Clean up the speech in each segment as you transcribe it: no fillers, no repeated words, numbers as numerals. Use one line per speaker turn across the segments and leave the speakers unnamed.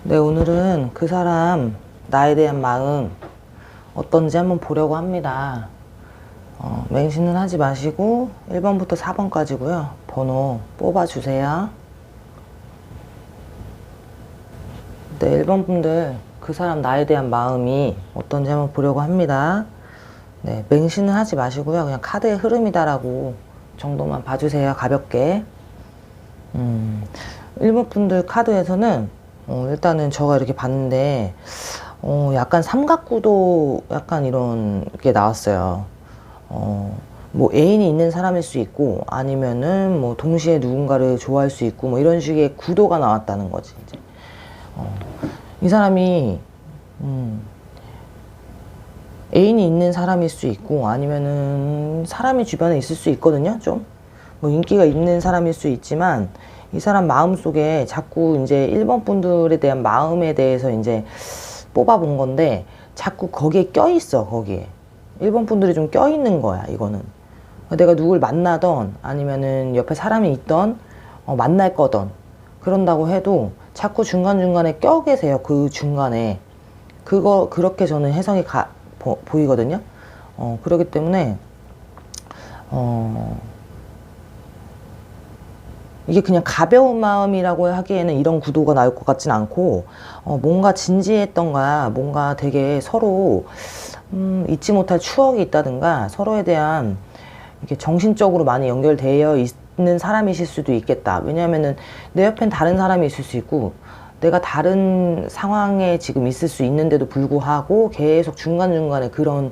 네, 오늘은 그 사람 나에 대한 마음 어떤지 한번 보려고 합니다. 맹신은 하지 마시고 1번부터 4번까지고요. 번호 뽑아주세요. 네, 1번 분들 그 사람 나에 대한 마음이 어떤지 한번 보려고 합니다. 네, 맹신은 하지 마시고요. 그냥 카드의 흐름이다라고 정도만 봐주세요. 가볍게. 1번 분들 카드에서는 일단은 제가 이렇게 봤는데 약간 삼각구도 약간 이런 게 나왔어요. 뭐 애인이 있는 사람일 수 있고 아니면은 뭐 동시에 누군가를 좋아할 수 있고 뭐 이런 식의 구도가 나왔다는 거지. 이제 이 사람이 애인이 있는 사람일 수 있고 아니면은 사람이 주변에 있을 수 있거든요. 좀 뭐 인기가 있는 사람일 수 있지만 이 사람 마음속에 자꾸 이제 1번 분들에 대한 마음에 대해서 이제 뽑아본 건데 자꾸 거기에 껴있어. 거기에 1번 분들이 좀 껴있는 거야. 이거는 내가 누굴 만나던 아니면은 옆에 사람이 있던 만날 거던 그런다고 해도 자꾸 중간중간에 껴 계세요. 그 중간에 그렇게 저는 해석이 보이거든요. 그렇기 때문에 이게 그냥 가벼운 마음이라고 하기에는 이런 구도가 나올 것 같진 않고 뭔가 진지했던가 뭔가 되게 서로 잊지 못할 추억이 있다든가 서로에 대한 이렇게 정신적으로 많이 연결되어 있는 사람이실 수도 있겠다. 왜냐하면은 내 옆엔 다른 사람이 있을 수 있고 내가 다른 상황에 지금 있을 수 있는데도 불구하고 계속 중간중간에 그런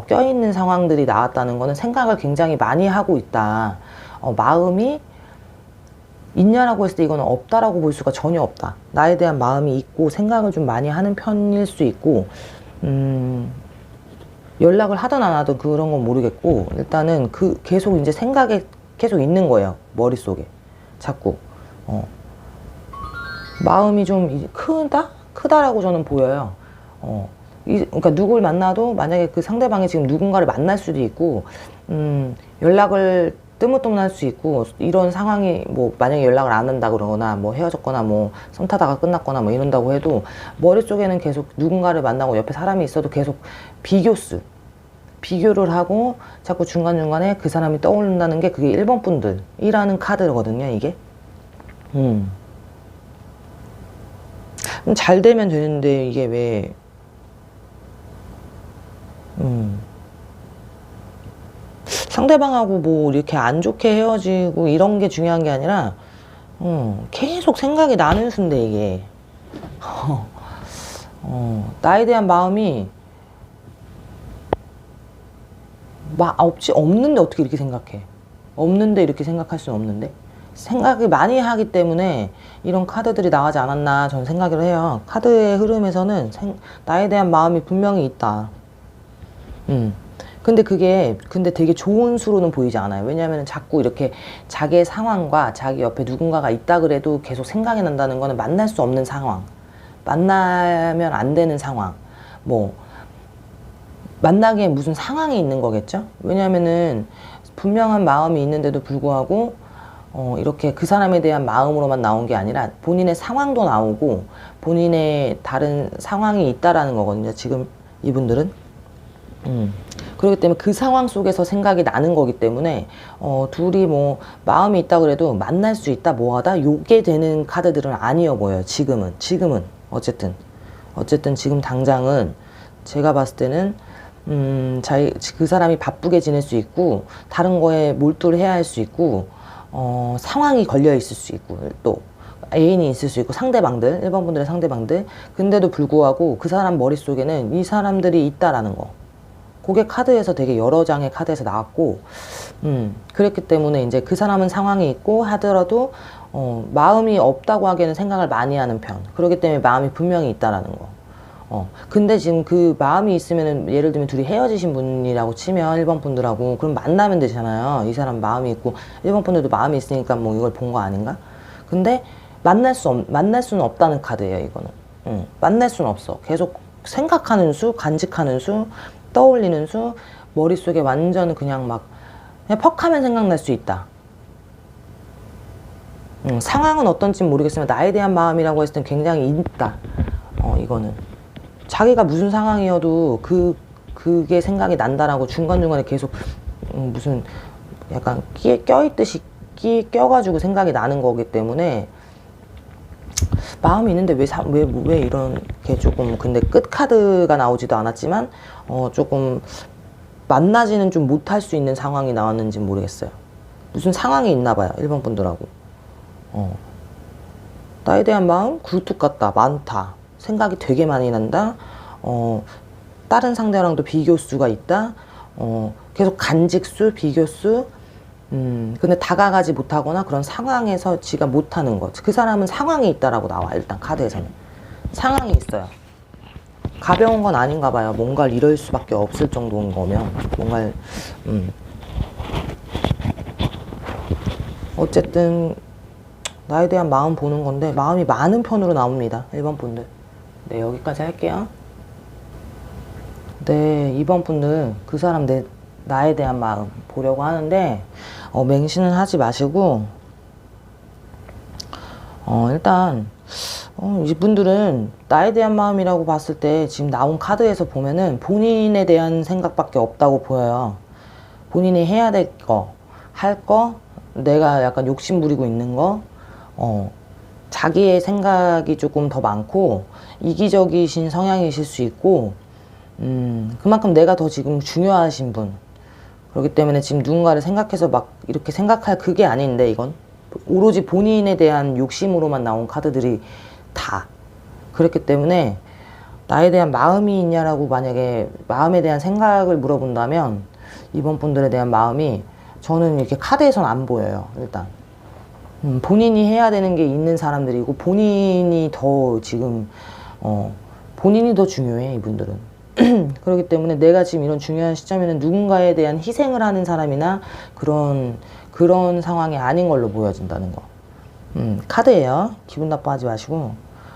껴있는 상황들이 나왔다는 거는 생각을 굉장히 많이 하고 있다. 마음이 있냐라고 했을 때 이거는 없다라고 볼 수가 전혀 없다. 나에 대한 마음이 있고 생각을 좀 많이 하는 편일 수 있고 연락을 하든 안 하든 그런 건 모르겠고 일단은 계속 이제 생각에 계속 있는 거예요. 머릿속에 자꾸 마음이 좀 크다라고 저는 보여요. 그러니까 누굴 만나도 만약에 그 상대방이 지금 누군가를 만날 수도 있고 연락을 뜨문뜨문할 수 있고 이런 상황이 뭐 만약에 연락을 안 한다 그러거나 뭐 헤어졌거나 뭐 썸 타다가 끝났거나 뭐 이런다고 해도 머릿속에는 계속 누군가를 만나고 옆에 사람이 있어도 계속 비교를 하고 자꾸 중간중간에 그 사람이 떠오른다는 게 그게 1번 분들이라는 카드거든요. 이게 잘 되면 되는데 이게 왜 상대방하고 뭐 이렇게 안 좋게 헤어지고 이런 게 중요한 게 아니라 계속 생각이 나는 수인데 이게 나에 대한 마음이 없는데 어떻게 이렇게 생각해. 없는데 이렇게 생각할 수는 없는데 생각을 많이 하기 때문에 이런 카드들이 나가지 않았나 저는 생각을 해요. 카드의 흐름에서는 나에 대한 마음이 분명히 있다. 근데 되게 좋은 수로는 보이지 않아요. 왜냐하면 자꾸 이렇게 자기의 상황과 자기 옆에 누군가가 있다 그래도 계속 생각이 난다는 거는 만날 수 없는 상황, 만나면 안 되는 상황, 뭐 만나기에 무슨 상황이 있는 거겠죠. 왜냐하면은 분명한 마음이 있는데도 불구하고 이렇게 그 사람에 대한 마음으로만 나온 게 아니라 본인의 상황도 나오고 본인의 다른 상황이 있다라는 거거든요. 지금 이분들은 그렇기 때문에 그 상황 속에서 생각이 나는 거기 때문에 둘이 뭐 마음이 있다 그래도 만날 수 있다 뭐하다 요게 되는 카드들은 아니어 보여요. 지금은 어쨌든 지금 당장은 제가 봤을 때는 그 사람이 바쁘게 지낼 수 있고 다른 거에 몰두를 해야 할 수 있고 상황이 걸려 있을 수 있고 또 애인이 있을 수 있고 상대방들 1번 분들의 상대방들 근데도 불구하고 그 사람 머릿속에는 이 사람들이 있다라는 거 그게 카드에서 되게 여러 장의 카드에서 나왔고 그랬기 때문에 이제 그 사람은 상황이 있고 하더라도 마음이 없다고 하기에는 생각을 많이 하는 편 그렇기 때문에 마음이 분명히 있다라는 거 근데 지금 그 마음이 있으면은 예를 들면 둘이 헤어지신 분이라고 치면 1번 분들하고 그럼 만나면 되잖아요. 이 사람 마음이 있고 1번 분들도 마음이 있으니까 뭐 이걸 본 거 아닌가? 근데 만날 수는 없다는 카드예요. 이거는 만날 수는 없어. 계속 생각하는 수, 간직하는 수, 떠올리는 수, 머릿속에 완전 그냥 퍽하면 생각날 수 있다. 상황은 어떤지 모르겠으면 나에 대한 마음이라고 했을 땐 굉장히 있다. 이거는 자기가 무슨 상황이어도 그게 생각이 난다라고 중간중간에 계속 무슨 약간 껴있듯이 껴가지고 생각이 나는 거기 때문에 마음이 있는데 왜 이렇게 조금, 근데 끝 카드가 나오지도 않았지만 조금 만나지는 좀 못할 수 있는 상황이 나왔는지 모르겠어요. 무슨 상황이 있나 봐요, 1번 분들하고. 나에 대한 마음 굴뚝 같다, 많다, 생각이 되게 많이 난다, 다른 상대랑도 비교수가 있다, 계속 간직수, 비교수, 근데 다가가지 못하거나 그런 상황에서 지가 못하는 것. 그 사람은 상황이 있다라고 나와, 일단 카드에서는. 상황이 있어요. 가벼운 건 아닌가 봐요. 뭔가를 잃을 수밖에 없을 정도인 거면. 뭔가를, 어쨌든, 나에 대한 마음 보는 건데, 마음이 많은 편으로 나옵니다. 1번 분들. 네, 여기까지 할게요. 네, 2번 분들, 그 사람 나에 대한 마음 보려고 하는데, 맹신은 하지 마시고, 일단, 이분들은 나에 대한 마음이라고 봤을 때 지금 나온 카드에서 보면은 본인에 대한 생각밖에 없다고 보여요. 본인이 해야 될 거, 할 거, 내가 약간 욕심 부리고 있는 거, 자기의 생각이 조금 더 많고, 이기적이신 성향이실 수 있고, 그만큼 내가 더 지금 중요하신 분. 그렇기 때문에 지금 누군가를 생각해서 막 이렇게 생각할 그게 아닌데, 이건 오로지 본인에 대한 욕심으로만 나온 카드들이 다 그렇기 때문에 나에 대한 마음이 있냐라고 만약에 마음에 대한 생각을 물어본다면 이번 분들에 대한 마음이 저는 이렇게 카드에선 안 보여요. 일단 본인이 해야 되는 게 있는 사람들이고 본인이 더 지금 본인이 더 중요해, 이분들은. 그렇기 때문에 내가 지금 이런 중요한 시점에는 누군가에 대한 희생을 하는 사람이나 그런 상황이 아닌 걸로 보여진다는 거. 카드예요. 기분 나빠하지 마시고.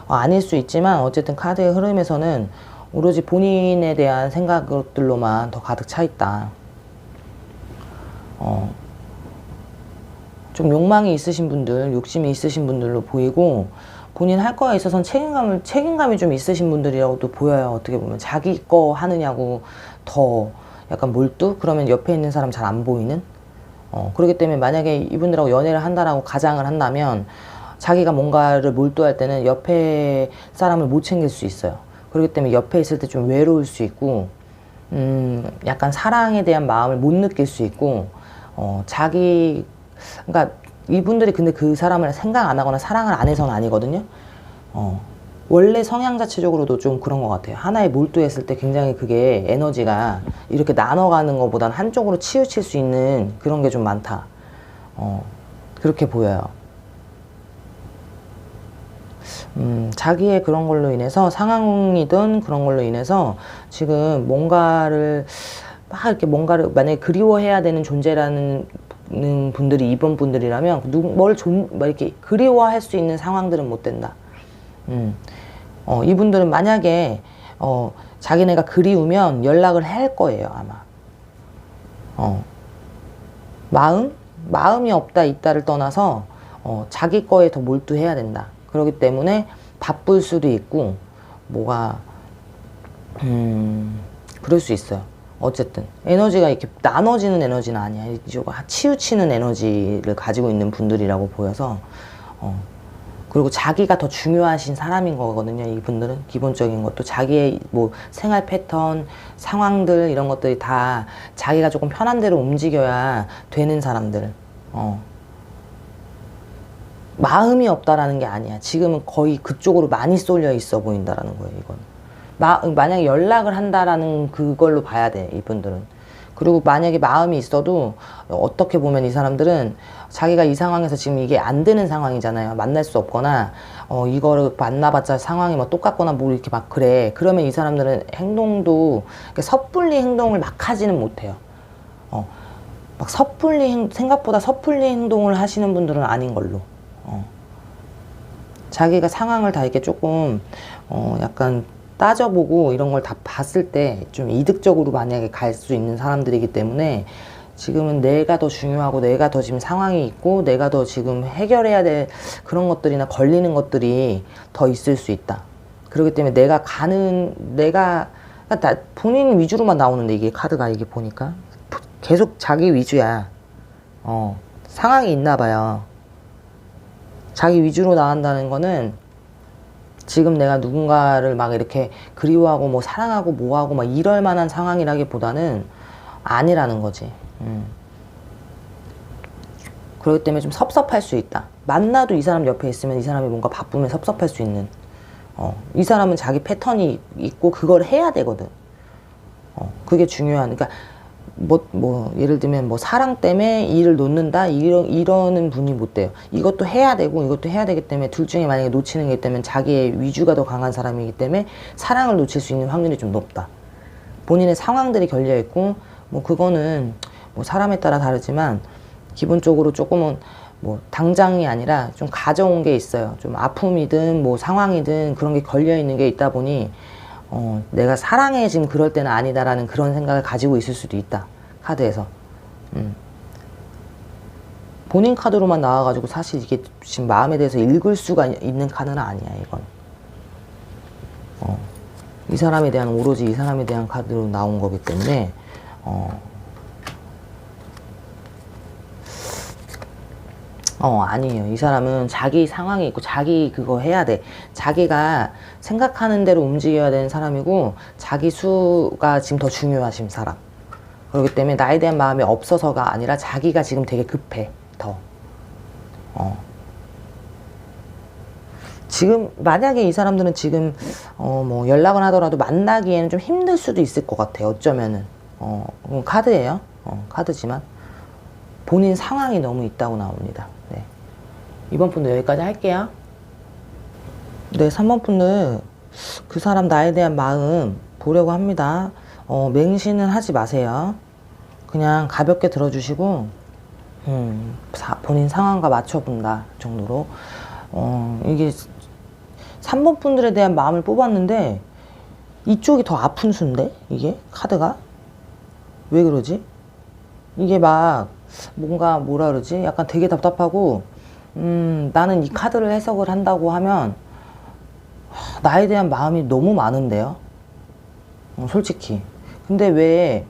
아닐 수 있지만 어쨌든 카드의 흐름에서는 오로지 본인에 대한 생각들로만 더 가득 차 있다. 좀 욕망이 있으신 분들, 욕심이 있으신 분들로 보이고, 본인 할 거에 있어서는 책임감이 좀 있으신 분들이라고도 보여요. 어떻게 보면 자기 거 하느냐고 더 약간 몰두? 그러면 옆에 있는 사람 잘 안 보이는? 그렇기 때문에 만약에 이분들하고 연애를 한다라고 가정을 한다면 자기가 뭔가를 몰두할 때는 옆에 사람을 못 챙길 수 있어요. 그렇기 때문에 옆에 있을 때 좀 외로울 수 있고, 약간 사랑에 대한 마음을 못 느낄 수 있고, 그러니까 이분들이 근데 그 사람을 생각 안 하거나 사랑을 안 해서는 아니거든요. 원래 성향 자체적으로도 좀 그런 것 같아요. 하나에 몰두했을 때 굉장히 그게 에너지가 이렇게 나눠가는 것보다는 한쪽으로 치우칠 수 있는 그런 게 좀 많다. 그렇게 보여요. 자기의 그런 걸로 인해서 상황이든 그런 걸로 인해서 지금 뭔가를 만약에 그리워해야 되는 존재라는 분들이 2번 분들이라면 뭘 이렇게 그리워할 수 있는 상황들은 못 된다. 이분들은 만약에 자기네가 그리우면 연락을 할 거예요, 아마. 마음이 없다 있다를 떠나서 자기 거에 더 몰두해야 된다. 그렇기 때문에 바쁠 수도 있고 그럴 수 있어요. 어쨌든 에너지가 이렇게 나눠지는 에너지는 아니야. 치우치는 에너지를 가지고 있는 분들이라고 보여서 그리고 자기가 더 중요하신 사람인 거거든요. 이분들은 기본적인 것도 자기의 생활 패턴, 상황들 이런 것들이 다 자기가 조금 편한 대로 움직여야 되는 사람들. 마음이 없다라는 게 아니야. 지금은 거의 그쪽으로 많이 쏠려 있어 보인다라는 거예요, 이건. 만약에 연락을 한다라는 그걸로 봐야 돼, 이분들은. 그리고 만약에 마음이 있어도 어떻게 보면 이 사람들은 자기가 이 상황에서 지금 이게 안 되는 상황이잖아요. 만날 수 없거나 이거를 만나봤자 상황이 똑같거나 이렇게 막 그래. 그러면 이 사람들은 행동도 섣불리 행동을 막 하지는 못해요. 막 생각보다 섣불리 행동을 하시는 분들은 아닌 걸로. 자기가 상황을 다 이렇게 조금 약간 따져보고 이런 걸 다 봤을 때 좀 이득적으로 만약에 갈 수 있는 사람들이기 때문에 지금은 내가 더 중요하고 내가 더 지금 상황이 있고 내가 더 지금 해결해야 될 그런 것들이나 걸리는 것들이 더 있을 수 있다. 그렇기 때문에 내가 본인 위주로만 나오는데 이게 카드가 이게 보니까 계속 자기 위주야. 상황이 있나 봐요. 자기 위주로 나간다는 거는 지금 내가 누군가를 막 이렇게 그리워하고 뭐 사랑하고 뭐하고 막 이럴 만한 상황이라기보다는 아니라는 거지. 그렇기 때문에 좀 섭섭할 수 있다. 만나도 이 사람 옆에 있으면 이 사람이 뭔가 바쁘면 섭섭할 수 있는. 이 사람은 자기 패턴이 있고 그걸 해야 되거든. 그게 중요한. 그러니까 예를 들면 뭐 사랑 때문에 일을 놓는다 이러는 분이 못 돼요. 이것도 해야 되고 이것도 해야 되기 때문에 둘 중에 만약에 놓치는 게 있다면 자기의 위주가 더 강한 사람이기 때문에 사랑을 놓칠 수 있는 확률이 좀 높다. 본인의 상황들이 걸려 있고 뭐 그거는 뭐 사람에 따라 다르지만 기본적으로 조금은 뭐 당장이 아니라 좀 가져온 게 있어요. 좀 아픔이든 뭐 상황이든 그런 게 걸려 있는 게 있다 보니 내가 사랑해 지금 그럴 때는 아니다라는 그런 생각을 가지고 있을 수도 있다. 카드에서. 본인 카드로만 나와가지고 사실 이게 지금 마음에 대해서 읽을 수가 있는 카드는 아니야, 이건. 이 사람에 대한 오로지 이 사람에 대한 카드로 나온 거기 때문에 아니에요. 이 사람은 자기 상황이 있고 자기 그거 해야 돼. 자기가 생각하는 대로 움직여야 되는 사람이고 자기 수가 지금 더 중요하신 사람. 그렇기 때문에 나에 대한 마음이 없어서가 아니라 자기가 지금 되게 급해. 더. 지금 만약에 이 사람들은 지금 뭐 연락을 하더라도 만나기에는 좀 힘들 수도 있을 것 같아요. 어쩌면은. 카드예요. 카드지만 본인 상황이 너무 있다고 나옵니다. 네. 이번 분도 여기까지 할게요. 네, 3번 분들 그 사람 나에 대한 마음 보려고 합니다. 맹신은 하지 마세요. 그냥 가볍게 들어주시고 본인 상황과 맞춰본다 정도로 이게 3번 분들에 대한 마음을 뽑았는데 이쪽이 더 아픈 수인데 이게 카드가 왜 그러지? 이게 막 뭔가 뭐라 그러지? 약간 되게 답답하고 나는 이 카드를 해석을 한다고 하면 나에 대한 마음이 너무 많은데요. 솔직히. 근데 왜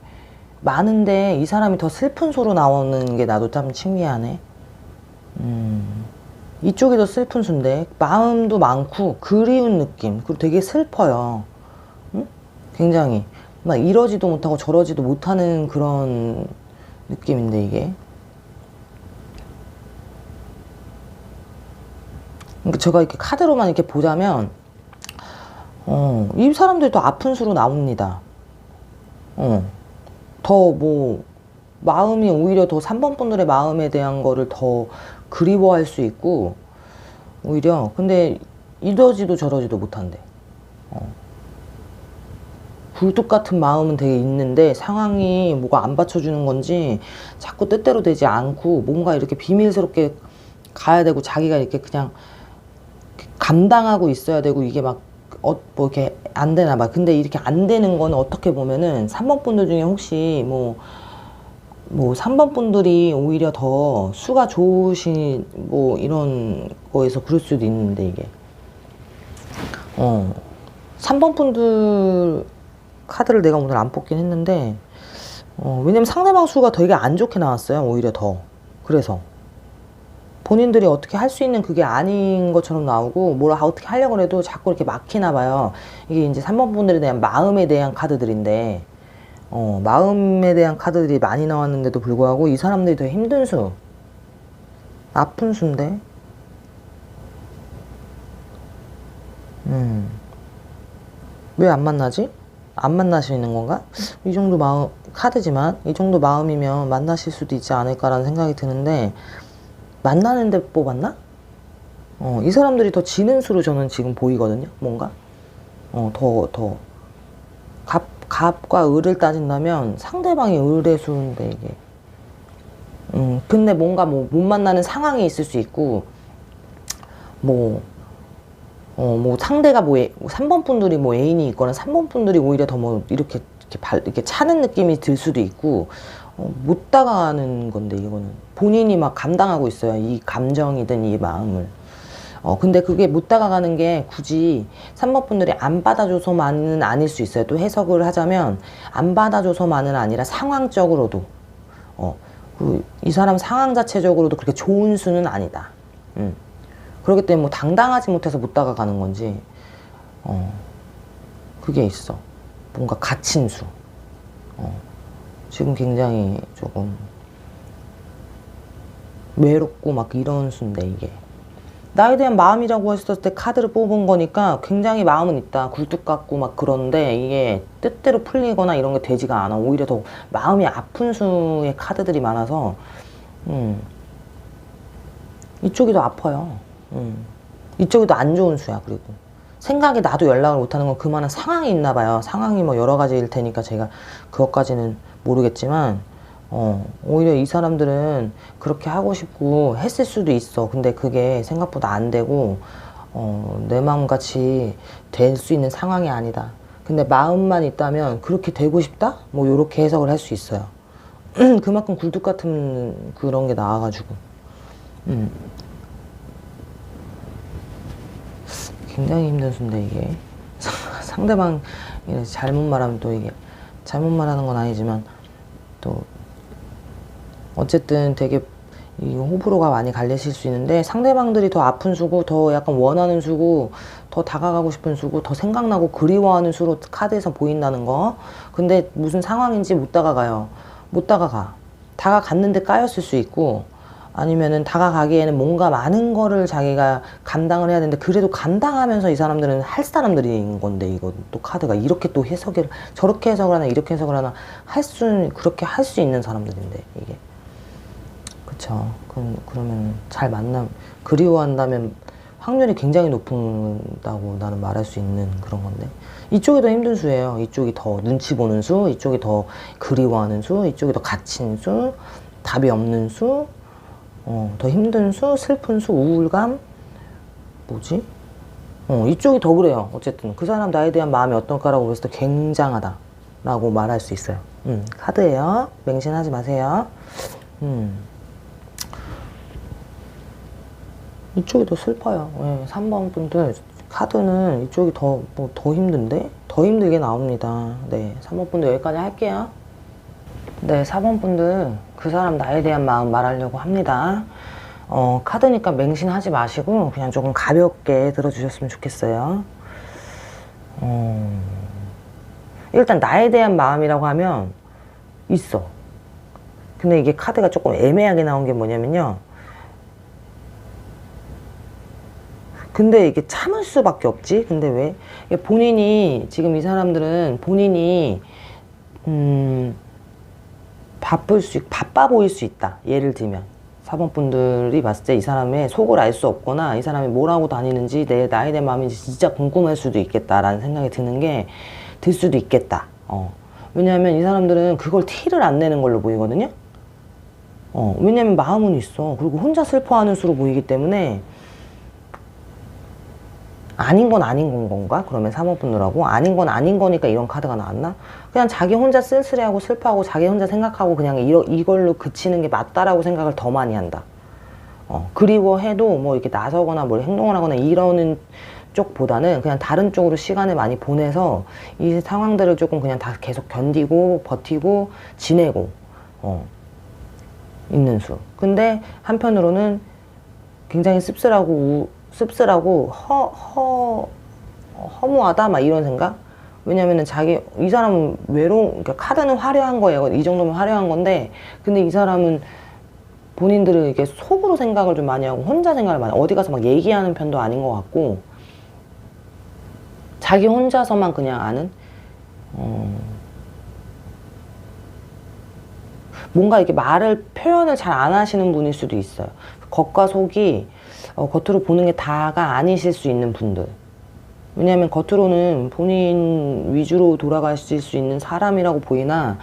많은데 이 사람이 더 슬픈 소로 나오는 게 나도 참 신기하네. 이쪽이 더 슬픈 수인데 마음도 많고 그리운 느낌 그리고 되게 슬퍼요. 응? 굉장히 막 이러지도 못하고 저러지도 못하는 그런 느낌인데 이게 그러니까 제가 이렇게 카드로만 이렇게 보자면 이 사람들도 아픈 수로 나옵니다. 더 뭐 마음이 오히려 더 3번 분들의 마음에 대한 거를 더 그리워할 수 있고 오히려 근데 이러지도 저러지도 못한대. 굴뚝 같은 마음은 되게 있는데 상황이 뭐가 안 받쳐주는 건지 자꾸 뜻대로 되지 않고 뭔가 이렇게 비밀스럽게 가야 되고 자기가 이렇게 그냥 감당하고 있어야 되고 이게 막 뭐 이렇게 안 되나 봐. 근데 이렇게 안 되는 거는 어떻게 보면은 3번 분들 중에 혹시 뭐 3번 분들이 오히려 더 수가 좋으신 뭐 이런 거에서 그럴 수도 있는데 이게 3번 분들 카드를 내가 오늘 안 뽑긴 했는데 왜냐면 상대방 수가 되게 안 좋게 나왔어요. 오히려 더 그래서 본인들이 어떻게 할 수 있는 그게 아닌 것처럼 나오고 뭐라 어떻게 하려고 해도 자꾸 이렇게 막히나 봐요. 이게 이제 3번 분들에 대한 마음에 대한 카드들인데 마음에 대한 카드들이 많이 나왔는데도 불구하고 이 사람들이 더 힘든 수 아픈 수인데 왜 안 만나지? 안 만나시는 건가? 이 정도 마음 카드지만 이 정도 마음이면 만나실 수도 있지 않을까라는 생각이 드는데 만나는데 뽑았나? 이 사람들이 더 지는 수로 저는 지금 보이거든요. 뭔가 더 갑과 을을 따진다면 상대방이 을의 수인데 이게 근데 뭔가 뭐 못 만나는 상황이 있을 수 있고 뭐 상대가 3번 분들이 뭐 애인이 있거나 3번 분들이 오히려 더 뭐 이렇게 차는 느낌이 들 수도 있고 못 다가가는 건데, 이거는 본인이 막 감당하고 있어요. 이 감정이든 이 마음을. 근데 그게 못 다가가는 게 굳이 3번 분들이 안 받아줘서만은 아닐 수 있어요. 또 해석을 하자면 안 받아줘서만은 아니라 상황적으로도 이 사람 상황 자체적으로도 그렇게 좋은 수는 아니다. 그렇기 때문에 뭐 당당하지 못해서 못 다가가는 건지 그게 있어. 뭔가 갇힌 수. 지금 굉장히 조금 외롭고 막 이런 수인데, 이게 나에 대한 마음이라고 했을 때 카드를 뽑은 거니까 굉장히 마음은 있다. 굴뚝 같고 막 그런데 이게 뜻대로 풀리거나 이런 게 되지가 않아. 오히려 더 마음이 아픈 수의 카드들이 많아서 이쪽이 더 아파요. 이쪽이 더 안 좋은 수야. 그리고 생각이 나도 연락을 못하는 건 그만한 상황이 있나 봐요. 상황이 뭐 여러 가지일 테니까 제가 그것까지는 모르겠지만 오히려 이 사람들은 그렇게 하고 싶고 했을 수도 있어. 근데 그게 생각보다 안 되고 내 마음같이 될 수 있는 상황이 아니다. 근데 마음만 있다면 그렇게 되고 싶다? 뭐 요렇게 해석을 할 수 있어요. 그만큼 굴뚝 같은 그런 게 나와가지고 굉장히 힘든 수인데, 이게 상대방 잘못 말하면 또 이게 잘못 말하는 건 아니지만 또 어쨌든 되게 이 호불호가 많이 갈리실 수 있는데, 상대방들이 더 아픈 수고, 더 약간 원하는 수고, 더 다가가고 싶은 수고, 더 생각나고 그리워하는 수로 카드에서 보인다는 거. 근데 무슨 상황인지 못 다가가요. 못 다가가. 다가갔는데 까였을 수 있고, 아니면은 다가가기에는 뭔가 많은 거를 자기가 감당을 해야 되는데, 그래도 감당하면서 이 사람들은 할 사람들인 건데, 이거 또 카드가 이렇게 또 해석을, 저렇게 해석을 하나 이렇게 해석을 하나 그렇게 할 수 있는 사람들인데, 이게. 그쵸. 그러면 잘 그리워한다면 확률이 굉장히 높다고 나는 말할 수 있는 그런 건데, 이쪽이 더 힘든 수예요. 이쪽이 더 눈치 보는 수, 이쪽이 더 그리워하는 수, 이쪽이 더 갇힌 수, 답이 없는 수, 더 힘든 수, 슬픈 수, 우울감, 뭐지? 이쪽이 더 그래요. 어쨌든 그 사람 나에 대한 마음이 어떨까라고 봤을 때 굉장하다 라고 말할 수 있어요. 카드예요. 맹신하지 마세요. 이쪽이 더 슬퍼요. 3번 분들 카드는 이쪽이 더 힘든데? 더 힘들게 나옵니다. 네, 3번 분들 여기까지 할게요. 네, 4번 분들 그 사람 나에 대한 마음 말하려고 합니다. 카드니까 맹신하지 마시고 그냥 조금 가볍게 들어주셨으면 좋겠어요. 일단 나에 대한 마음이라고 하면 있어. 근데 이게 카드가 조금 애매하게 나온 게 뭐냐면요, 근데 이게 참을 수밖에 없지. 근데 왜? 본인이 지금 이 사람들은 본인이 바빠 보일 수 있다. 예를 들면 4번 분들이 봤을 때 이 사람의 속을 알 수 없거나 이 사람이 뭘 하고 다니는지 나에 대한 마음인지 진짜 궁금할 수도 있겠다라는 생각이 들 수도 있겠다. 왜냐하면 이 사람들은 그걸 티를 안 내는 걸로 보이거든요. 왜냐면 마음은 있어. 그리고 혼자 슬퍼하는 수로 보이기 때문에 아닌 건 아닌 건가? 그러면 3번 분들하고 아닌 건 아닌 거니까 이런 카드가 나왔나? 그냥 자기 혼자 쓸쓸해하고 슬퍼하고 자기 혼자 생각하고 그냥 이걸로 그치는 게 맞다라고 생각을 더 많이 한다. 그리워해도 뭐 이렇게 나서거나 뭘 행동을 하거나 이러는 쪽보다는 그냥 다른 쪽으로 시간을 많이 보내서 이 상황들을 조금 그냥 다 계속 견디고 버티고 지내고 있는 수. 근데 한편으로는 굉장히 씁쓸하고 허무하다 막 이런 생각. 왜냐면은 이 사람은 그러니까 카드는 화려한 거예요. 이 정도면 화려한 건데, 근데 이 사람은 본인들은 이렇게 속으로 생각을 좀 많이 하고 혼자 생각을 많이 어디 가서 막 얘기하는 편도 아닌 것 같고, 자기 혼자서만 그냥 아는 뭔가 이렇게 표현을 잘 안 하시는 분일 수도 있어요. 겉과 속이 겉으로 보는 게 다가 아니실 수 있는 분들. 왜냐하면 겉으로는 본인 위주로 돌아가실 수 있는 사람이라고 보이나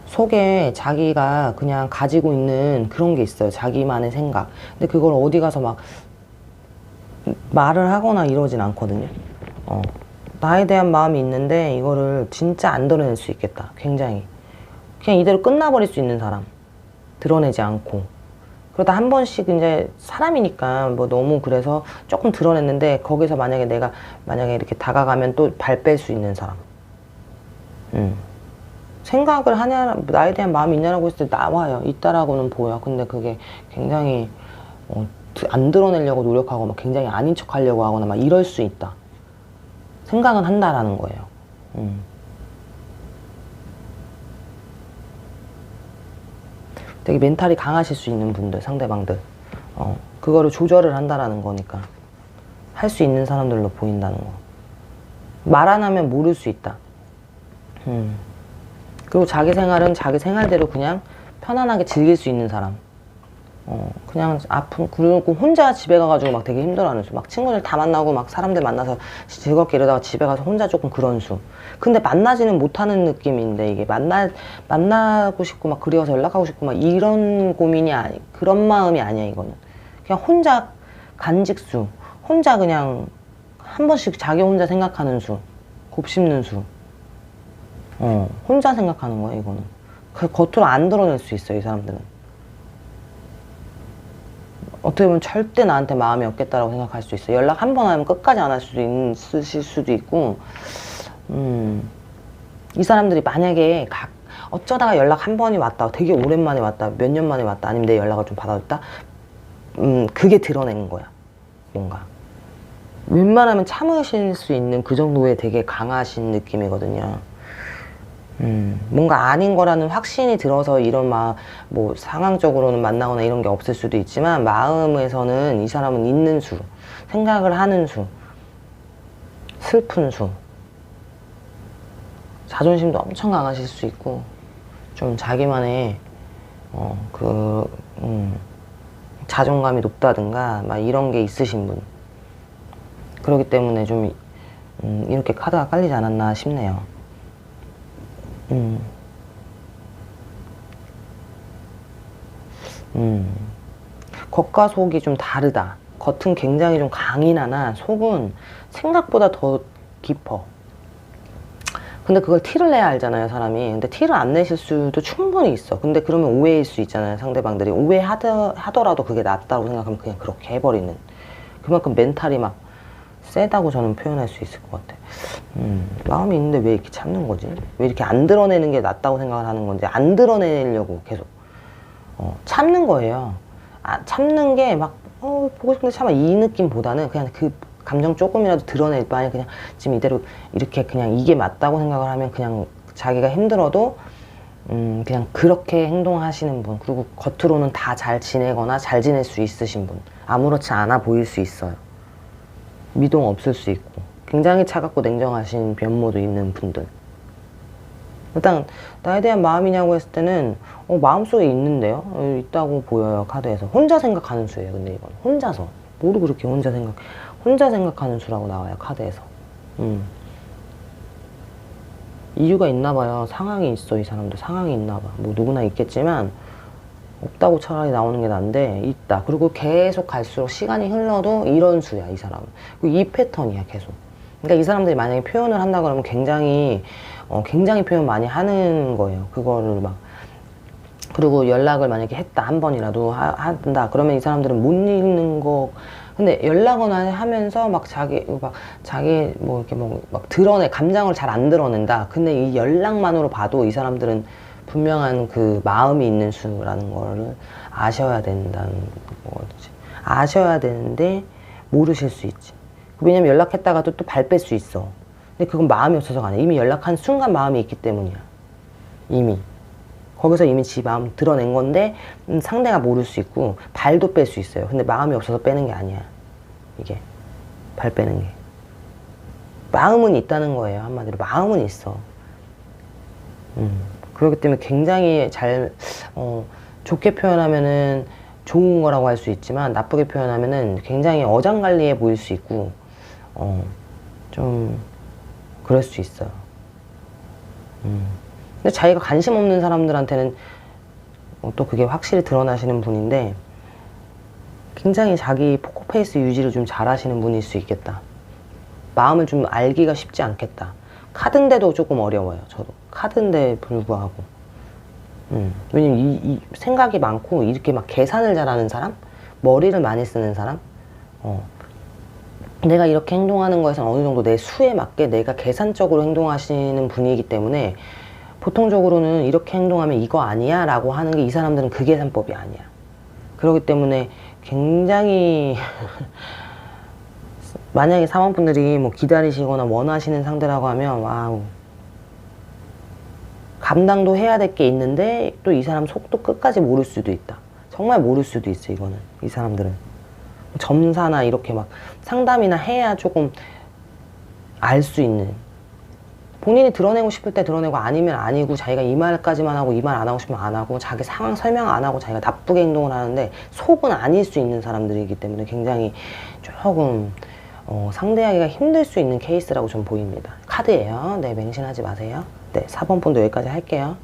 속에 자기가 그냥 가지고 있는 그런 게 있어요. 자기만의 생각. 근데 그걸 어디 가서 막 말을 하거나 이러진 않거든요. 나에 대한 마음이 있는데 이거를 진짜 안 드러낼 수 있겠다. 굉장히. 그냥 이대로 끝나버릴 수 있는 사람. 드러내지 않고. 그러다 한 번씩 이제 사람이니까 뭐 너무 그래서 조금 드러냈는데 거기서 만약에 내가 만약에 이렇게 다가가면 또 발 뺄 수 있는 사람. 생각을 하냐, 나에 대한 마음이 있냐라고 했을 때 나와요. 있다라고는 보여. 근데 그게 굉장히 안 드러내려고 노력하고 막 굉장히 아닌 척 하려고 하거나 막 이럴 수 있다. 생각은 한다라는 거예요. 되게 멘탈이 강하실 수 있는 분들, 상대방들. 그거를 조절을 한다라는 거니까. 할 수 있는 사람들로 보인다는 거. 말 안 하면 모를 수 있다. 그리고 자기 생활은 자기 생활대로 그냥 편안하게 즐길 수 있는 사람. 그냥 그리고 혼자 집에 가가지고 막 되게 힘들어하는 수. 막 친구들 다 만나고 막 사람들 만나서 즐겁게 이러다가 집에 가서 혼자 조금 그런 수. 근데 만나지는 못하는 느낌인데 이게 만나고 싶고 막 그리워서 연락하고 싶고 막 이런 고민이 그런 마음이 아니야, 이거는. 그냥 혼자 간직수. 혼자 그냥 한 번씩 자기 혼자 생각하는 수. 곱씹는 수. 혼자 생각하는 거야, 이거는. 겉으로 안 드러낼 수 있어, 이 사람들은. 어떻게 보면 절대 나한테 마음이 없겠다라고 생각할 수 있어. 연락 한 번 하면 끝까지 안 할 수도 있을 수도 있고, 이 사람들이 만약에 어쩌다가 연락 한 번이 왔다, 되게 오랜만에 왔다, 몇 년 만에 왔다, 아니면 내 연락을 좀 받아줬다, 그게 드러낸 거야, 뭔가. 웬만하면 참으실 수 있는 그 정도의 되게 강하신 느낌이거든요. 뭔가 아닌 거라는 확신이 들어서 이런 뭐 상황적으로는 만나거나 이런 게 없을 수도 있지만 마음에서는 이 사람은 있는 수, 생각을 하는 수, 슬픈 수, 자존심도 엄청 강하실 수 있고 좀 자기만의 자존감이 높다든가 막 이런 게 있으신 분. 그렇기 때문에 좀 이렇게 카드가 깔리지 않았나 싶네요. 겉과 속이 좀 다르다. 겉은 굉장히 좀 강인하나 속은 생각보다 더 깊어. 근데 그걸 티를 내야 알잖아요, 사람이. 근데 티를 안 내실 수도 충분히 있어. 근데 그러면 오해일 수 있잖아요, 상대방들이. 오해하더라도 그게 낫다고 생각하면 그냥 그렇게 해버리는. 그만큼 멘탈이 막 세다고 저는 표현할 수 있을 것 같아. 마음이 있는데 왜 이렇게 참는 거지? 왜 이렇게 안 드러내는 게 낫다고 생각을 하는 건지, 안 드러내려고 계속 참는 거예요. 참는 게 막 보고 싶은데 참아, 이 느낌보다는 그냥 그 감정 조금이라도 드러낼 바에 그냥 지금 이대로 이렇게 그냥 이게 맞다고 생각을 하면 그냥 자기가 힘들어도 그냥 그렇게 행동하시는 분. 그리고 겉으로는 다 잘 지내거나 잘 지낼 수 있으신 분. 아무렇지 않아 보일 수 있어요. 미동 없을 수 있고 굉장히 차갑고 냉정하신 면모도 있는 분들. 일단 나에 대한 마음이냐고 했을 때는 마음속에 있는데요. 있다고 보여요, 카드에서. 혼자 생각하는 수예요. 근데 이건 혼자서 뭐로 그렇게 혼자 생각하는 수라고 나와요, 카드에서. 이유가 있나 봐요. 상황이 있어, 이 사람도. 상황이 있나 봐. 뭐 누구나 있겠지만 없다고 차라리 나오는 게 난데 있다. 그리고 계속 갈수록 시간이 흘러도 이런 수야, 이 사람은. 그리고 이 패턴이야, 계속. 그러니까 이 사람들이 만약에 표현을 한다 그러면 굉장히 표현 많이 하는 거예요. 그거를 막. 그리고 연락을 만약에 했다, 한 번이라도 한다. 그러면 이 사람들은 못 읽는 거. 근데 연락은 하면서 막 자기 뭐 이렇게 막 드러내, 감정을 잘 안 드러낸다. 근데 이 연락만으로 봐도 이 사람들은 분명한 그 마음이 있는 수라는 거를 아셔야 된다는 거지. 아셔야 되는데 모르실 수 있지. 왜냐면 연락했다가도 또 발 뺄 수 있어. 근데 그건 마음이 없어서가 아니야. 이미 연락한 순간 마음이 있기 때문이야. 이미. 거기서 이미 지 마음 드러낸 건데 상대가 모를 수 있고 발도 뺄 수 있어요. 근데 마음이 없어서 빼는 게 아니야. 이게. 발 빼는 게. 마음은 있다는 거예요. 한마디로. 마음은 있어. 그렇기 때문에 굉장히 좋게 표현하면은 좋은 거라고 할 수 있지만 나쁘게 표현하면은 굉장히 어장관리해 보일 수 있고 좀 그럴 수 있어요. 근데 자기가 관심 없는 사람들한테는 또 그게 확실히 드러나시는 분인데 굉장히 자기 포커페이스 유지를 좀 잘하시는 분일 수 있겠다. 마음을 좀 알기가 쉽지 않겠다. 카드인데도 조금 어려워요. 저도 카드인데 불구하고. 왜냐면 이 생각이 많고 이렇게 막 계산을 잘하는 사람, 머리를 많이 쓰는 사람, 내가 이렇게 행동하는 거에서 어느 정도 내 수에 맞게 내가 계산적으로 행동하시는 분이기 때문에 보통적으로는 이렇게 행동하면 이거 아니야 라고 하는 게 이 사람들은 그 계산법이 아니야. 그렇기 때문에 굉장히 만약에 사원분들이 뭐 기다리시거나 원하시는 상대라고 하면 와우, 감당도 해야 될 게 있는데 또 이 사람 속도 끝까지 모를 수도 있다. 정말 모를 수도 있어. 이거는 이 사람들은 점사나 이렇게 막 상담이나 해야 조금 알 수 있는, 본인이 드러내고 싶을 때 드러내고 아니면 아니고, 자기가 이 말까지만 하고 이 말 안 하고 싶으면 안 하고, 자기 상황 설명 안 하고 자기가 나쁘게 행동을 하는데 속은 아닐 수 있는 사람들이기 때문에 굉장히 조금 상대하기가 힘들 수 있는 케이스라고 좀 보입니다. 카드예요. 네, 맹신하지 마세요. 네, 4번 분도 여기까지 할게요.